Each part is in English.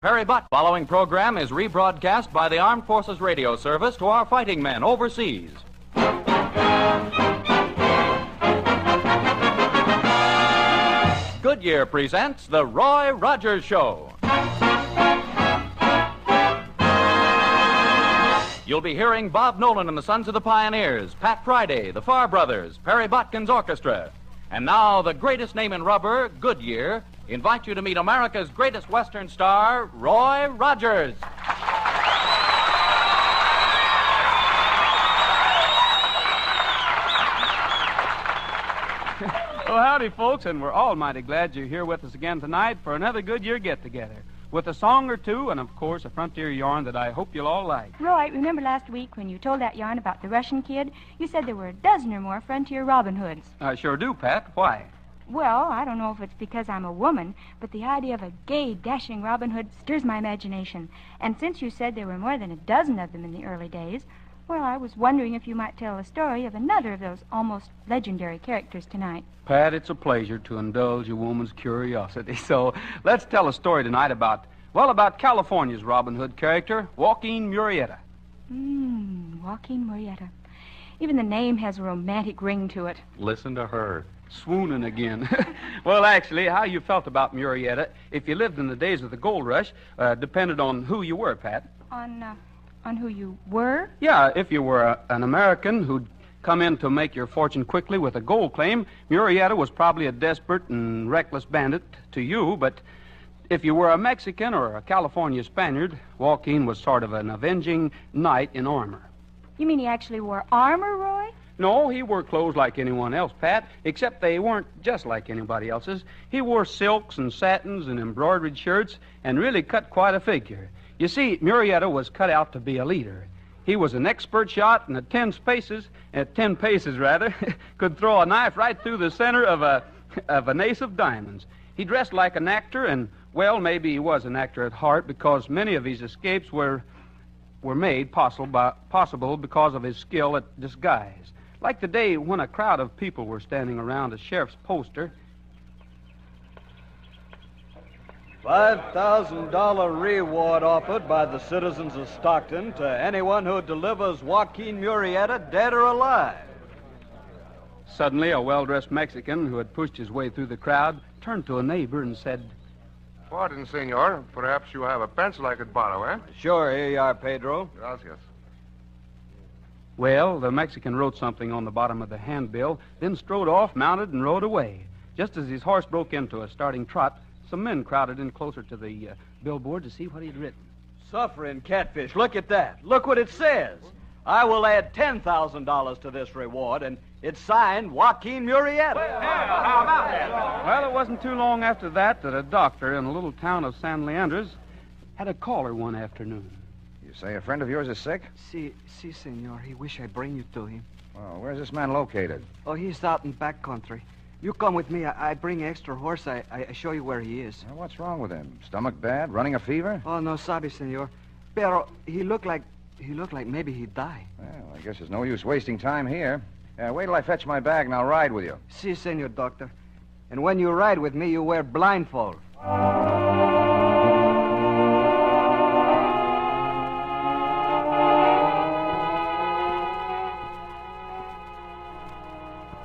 Perry Butt. Following program is rebroadcast by the Armed Forces Radio Service to our fighting men overseas. Goodyear presents The Roy Rogers Show. You'll be hearing Bob Nolan and the Sons of the Pioneers, Pat Friday, the Farr Brothers, Perry Botkin's Orchestra. And now, the greatest name in rubber, Goodyear, invite you to meet America's greatest Western star, Roy Rogers. Well, howdy, folks, and we're all mighty glad you're here with us again tonight for another Goodyear get-together, with a song or two and, of course, a frontier yarn that I hope you'll all like. Roy, remember last week when you told that yarn about the Russian kid? You said there were a dozen or more frontier Robin Hoods. I sure do, Pat. Why? Well, I don't know if it's because I'm a woman, but the idea of a gay, dashing Robin Hood stirs my imagination. And since you said there were more than a dozen of them in the early days, well, I was wondering if you might tell the story of another of those almost legendary characters tonight. Pat, it's a pleasure to indulge a woman's curiosity. So let's tell a story tonight about California's Robin Hood character, Joaquin Murietta. Joaquin Murietta. Even the name has a romantic ring to it. Listen to her. Swooning again. Well, actually, how you felt about Murietta, if you lived in the days of the gold rush, depended on who you were, Pat. On who you were? Yeah, if you were an American who'd come in to make your fortune quickly with a gold claim, Murietta was probably a desperate and reckless bandit to you, but if you were a Mexican or a California Spaniard, Joaquin was sort of an avenging knight in armor. You mean he actually wore armor, Roy? No, he wore clothes like anyone else, Pat, except they weren't just like anybody else's. He wore silks and satins and embroidered shirts and really cut quite a figure. You see, Murietta was cut out to be a leader. He was an expert shot and at 10 paces, could throw a knife right through the center of an ace of diamonds. He dressed like an actor and, well, maybe he was an actor at heart because many of his escapes were made possible because of his skill at disguise. Like the day when a crowd of people were standing around a sheriff's poster. $5,000 reward offered by the citizens of Stockton to anyone who delivers Joaquin Murietta dead or alive. Suddenly, a well-dressed Mexican who had pushed his way through the crowd turned to a neighbor and said, "Pardon, senor. Perhaps you have a pencil I could borrow, eh?" Sure, here you are, Pedro. Gracias. Well, the Mexican wrote something on the bottom of the handbill, then strode off, mounted, and rode away. Just as his horse broke into a starting trot, some men crowded in closer to the billboard to see what he'd written. Suffering catfish, look at that. Look what it says. I will add $10,000 to this reward, and it's signed Joaquin Murietta. How about that? Well, it wasn't too long after that a doctor in a little town of San Leandros had a caller one afternoon. You say a friend of yours is sick? Si, senor. He wish I'd bring you to him. Well, where's this man located? Oh, he's out in back country. You come with me. I bring extra horse. I show you where he is. Well, what's wrong with him? Stomach bad? Running a fever? Oh, no sabe, senor. Pero he looked like maybe he'd die. Well, I guess there's no use wasting time here. Wait till I fetch my bag and I'll ride with you. Si, senor, doctor. And when you ride with me, you wear blindfold.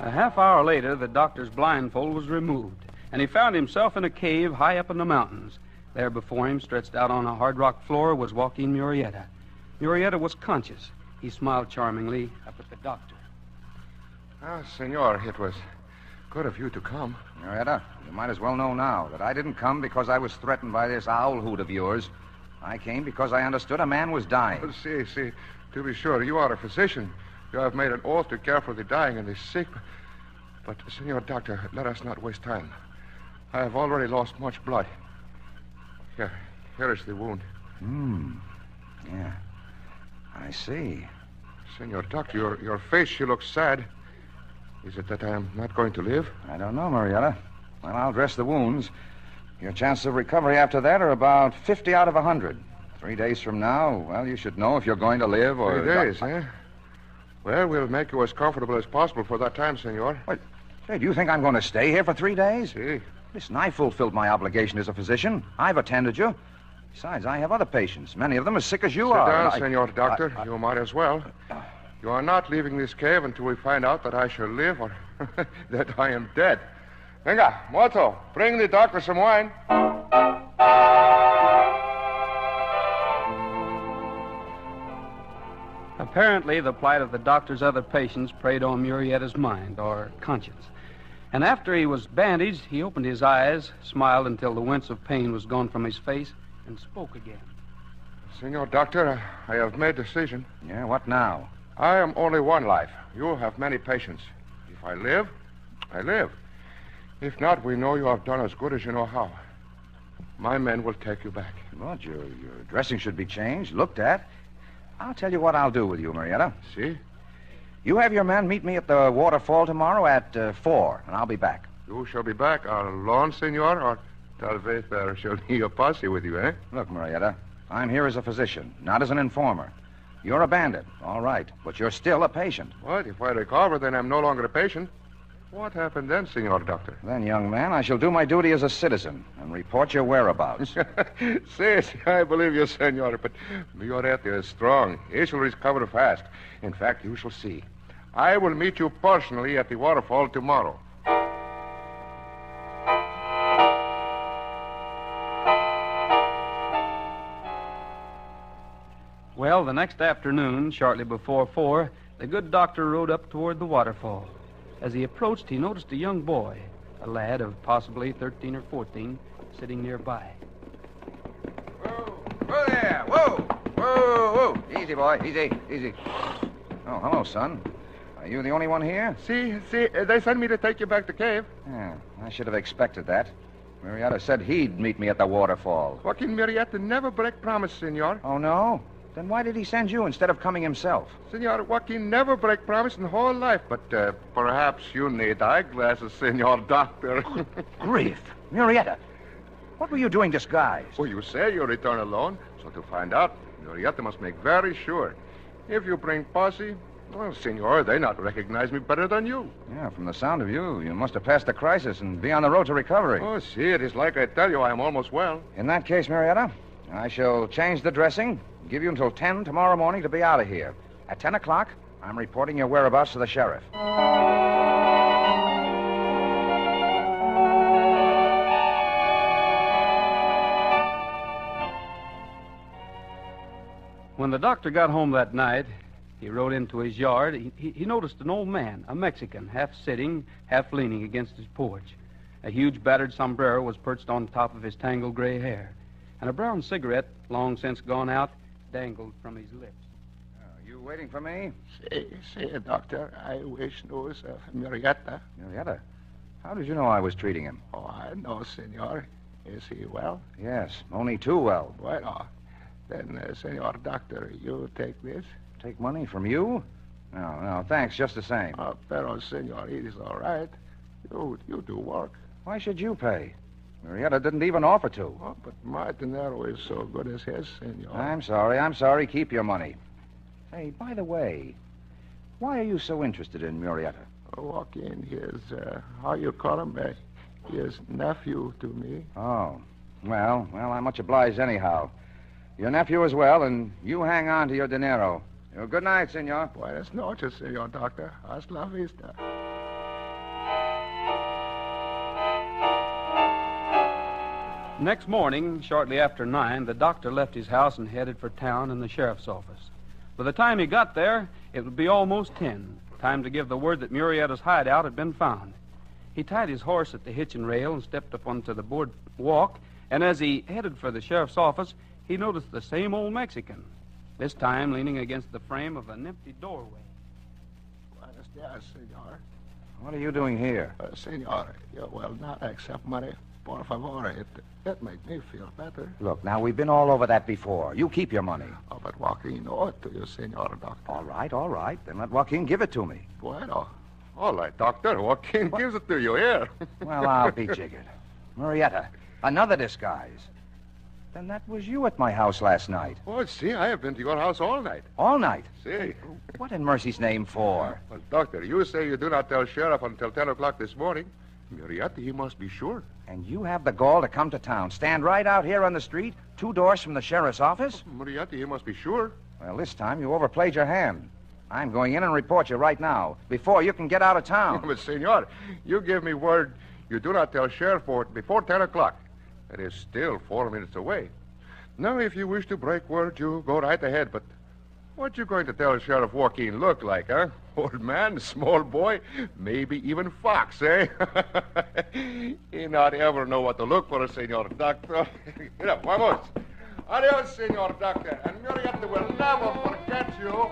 A half hour later, the doctor's blindfold was removed, and he found himself in a cave high up in the mountains. There before him, stretched out on a hard rock floor, was Joaquin Murietta. Murietta was conscious. He smiled charmingly up at the doctor. Senor, it was good of you to come. Murietta, you might as well know now that I didn't come because I was threatened by this owl hoot of yours. I came because I understood a man was dying. See, to be sure, you are a physician. You have made an oath to care for the dying and the sick. But, Senor Doctor, let us not waste time. I have already lost much blood. Here is the wound. Yeah. I see. Senor Doctor, your face, you look sad. Is it that I am not going to live? I don't know, Murietta. Well, I'll dress the wounds. Your chances of recovery after that are about 50 out of 100. 3 days from now, well, you should know if you're going to live or... 3 days, eh? Well, we'll make you as comfortable as possible for that time, senor. What? Say, do you think I'm going to stay here for 3 days? Si. Listen, I fulfilled my obligation as a physician. I've attended you. Besides, I have other patients. Many of them as sick as you Sit are. down, and Senor Doctor. You might as well. You are not leaving this cave until we find out that I shall live or that I am dead. Venga, Moto, bring the doctor some wine. Apparently, the plight of the doctor's other patients preyed on Murietta's mind, or conscience. And after he was bandaged, he opened his eyes, smiled until the wince of pain was gone from his face, and spoke again. Senor Doctor, I have made a decision. Yeah, what now? I am only one life. You have many patients. If I live, I live. If not, we know you have done as good as you know how. My men will take you back. But your dressing should be changed, looked at. I'll tell you what I'll do with you, Murietta. See? You have your men meet me at the waterfall tomorrow at 4, and I'll be back. You shall be back alone, senor, or tal vez there shall be a posse with you, eh? Look, Murietta, I'm here as a physician, not as an informer. You're a bandit, all right, but you're still a patient. What? If I recover, then I'm no longer a patient. What happened then, Senor Doctor? Then, young man, I shall do my duty as a citizen and report your whereabouts. Si, I believe you, senor, but Murietta is strong. He shall recover fast. In fact, you shall see. I will meet you personally at the waterfall tomorrow. Well, the next afternoon, shortly before 4, the good doctor rode up toward the waterfall. As he approached, he noticed a young boy, a lad of possibly 13 or 14, sitting nearby. Whoa there! Whoa! Easy, boy. Easy. Oh, hello, son. Are you the only one here? See, they sent me to take you back to cave. Yeah, I should have expected that. Murietta said he'd meet me at the waterfall. Joaquin Murietta never break promise, senor. Oh, no? Then why did he send you instead of coming himself? Senor, Joaquin never break promise in whole life, but perhaps you need eyeglasses, Senor Doctor. Grief. Murietta, what were you doing disguised? Well, you say you return alone, so to find out, Murietta must make very sure. If you bring posse, well, senor, they not recognize me better than you. Yeah, from the sound of you, you must have passed the crisis and be on the road to recovery. Oh, see, it is like I tell you, I am almost well. In that case, Murietta, I shall change the dressing, give you until 10 tomorrow morning to be out of here. At 10 o'clock, I'm reporting your whereabouts to the sheriff. When the doctor got home that night, he rode into his yard. He noticed an old man, a Mexican, half sitting, half leaning against his porch. A huge battered sombrero was perched on top of his tangled gray hair, and a brown cigarette, long since gone out, dangled from his lips. Are you waiting for me? See, Doctor, I wish news of Murietta. Murietta, how did you know I was treating him? Oh, I know, senor. Is he well? Yes, only too well. Bueno. Then, Senor Doctor, you take this? Take money from you? No, thanks, just the same. Oh, pero, senor, it is all right. You do work. Why should you pay? Murietta didn't even offer to. Oh, but my dinero is so good as his, senor. I'm sorry. Keep your money. Hey, by the way, why are you so interested in Murietta? Joaquin, he is, how you call him? He is nephew to me. Oh, well, I'm much obliged anyhow. Your nephew as well, and you hang on to your dinero. Good night, senor. Buenas noches, senor Doctor. Hasta la vista. Next morning, shortly after 9, the doctor left his house and headed for town and the sheriff's office. By the time he got there, it would be almost 10, time to give the word that Murietta's hideout had been found. He tied his horse at the hitching rail and stepped up onto the board walk, and as he headed for the sheriff's office, he noticed the same old Mexican, this time leaning against the frame of an empty doorway. Buenos dias, senor. What are you doing here? Senor, you will not accept money. Por favor, it makes me feel better. Look, now, we've been all over that before. You keep your money. Oh, but Joaquin owe it to you, senor Doctor. All right. Then let Joaquin give it to me. Bueno. All right, Doctor. Joaquin gives it to you here. Well, I'll be jiggered. Murietta, another disguise. Then that was you at my house last night. Oh, see, I have been to your house all night. All night? See. What in mercy's name for? Well, Doctor, you say you do not tell Sheriff until 10 o'clock this morning. Murietta, he must be sure. And you have the gall to come to town, stand right out here on the street, 2 doors from the sheriff's office? Murietta, he must be sure. Well, this time you overplayed your hand. I'm going in and report you right now, before you can get out of town. But, senor, you give me word you do not tell Sheriff Fort before 10 o'clock. It is still 4 minutes away. Now, if you wish to break word, you go right ahead, but what you going to tell Sheriff Joaquin look like, huh? Old man, small boy, maybe even fox, eh? He not ever know what to look for, senor doctor. Mira, vamos. Adios, senor doctor, and Murietta will never forget you.